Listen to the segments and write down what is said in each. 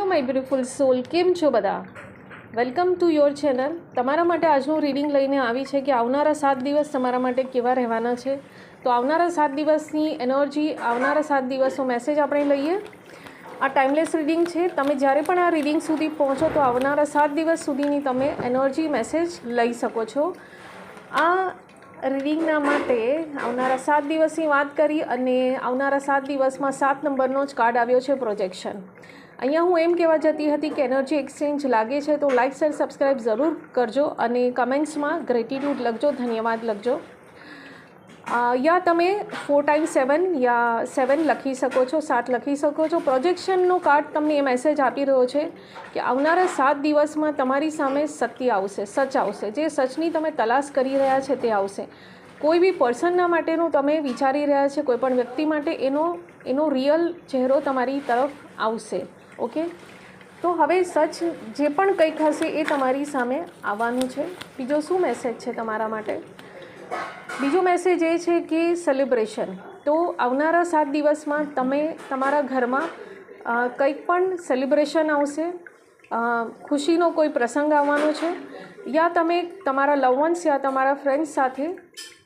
My beautiful સોલ, કેમ છો બધા? Welcome to your channel. તમારા માટે આજનું રીડિંગ લઈને આવી છે કે આવનારા 7 દિવસ તમારા માટે કેવા રહેવાના છે. તો આવનારા 7 દિવસની એનર્જી, આવનારા 7 દિવસનો મેસેજ આપણે લઈએ. આ ટાઈમલેસ રીડિંગ છે. તમે જ્યારે પણ આ રીડિંગ સુધી પહોંચો તો આવનારા 7 દિવસ સુધીની તમે એનર્જી મેસેજ લઈ શકો છો. આ રીડિંગના માટે આવનારા 7 દિવસની વાત કરી અને આવનારા 7 દિવસમાં 7 નંબરનો જ કાર્ડ આવ્યો છે, પ્રોજેક્શન. અહીંયા હું એમ કહેવા જતી હતી કે એનર્જી એક્સચેન્જ લાગે છે તો લાઇક શેર સબસ્ક્રાઈબ જરૂર કરજો અને કમેન્ટ્સમાં ગ્રેટિટ્યૂડ લખજો, ધન્યવાદ લખજો. યા તમે 4x7 યા 7 લખી શકો છો, 7 લખી શકો છો. પ્રોજેક્શનનો કાર્ડ તમને એ મેસેજ આપી રહ્યો છે કે આવનારા 7 દિવસમાં તમારી સામે સત્ય આવશે, સચ આવશે. જે સચની તમે તલાશ કરી રહ્યા છે તે આવશે. કોઈ બી પર્સનના માટેનું તમે વિચારી રહ્યા છે, કોઈ પણ વ્યક્તિ માટે એનો રિયલ ચહેરો તમારી તરફ આવશે. ઓકે, તો હવે સચ જે પણ કંઈક હશે એ તમારી સામે આવવાનું છે. બીજો શું મેસેજ છે તમારા માટે? બીજો મેસેજ એ છે કે સેલિબ્રેશન. તો આવનારા 7 દિવસમાં તમે તમારા ઘરમાં કંઈક પણ સેલિબ્રેશન આવશે, ખુશીનો કોઈ પ્રસંગ આવવાનો છે, યા તમે તમારા લવ વન્સ યા તમારા ફ્રેન્ડ્સ સાથે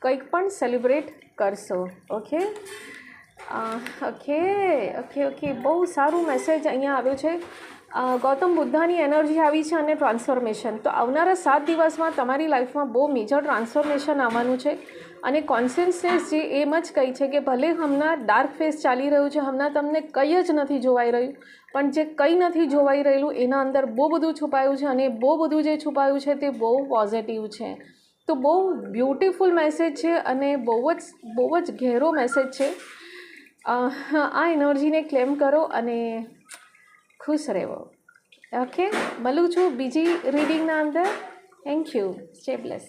કંઈક પણ સેલિબ્રેટ કરશો. ઓકે ઓકે ઓકે ઓકે બહુ સારું મેસેજ અહીંયા આવ્યો છે. ગૌતમ બુદ્ધાની એનર્જી આવી છે અને ટ્રાન્સફોર્મેશન. તો આવનારા 7 દિવસમાં તમારી લાઈફમાં બહુ મેજર ટ્રાન્સફોર્મેશન આવવાનું છે. અને કોન્શિયસનેસ જે એમ જ કહી છે કે ભલે હમણાં ડાર્ક ફેસ ચાલી રહ્યું છે, હમણાં તમને કંઈ જ નથી જોવાઈ રહ્યું, પણ જે કંઈ નથી જોવાઈ રહેલું એના અંદર બહુ બધું છુપાયું છે અને બહુ બધું જે છુપાયું છે તે બહુ પોઝિટિવ છે. તો બહુ બ્યુટિફુલ મેસેજ છે અને બહુ જ ઘેરો મેસેજ છે. આ એનર્જીને ક્લેમ કરો અને ખુશ રહેવો. ઓકે, મળું છું બીજી રીડિંગના અંદર. Thank you. Stay bless.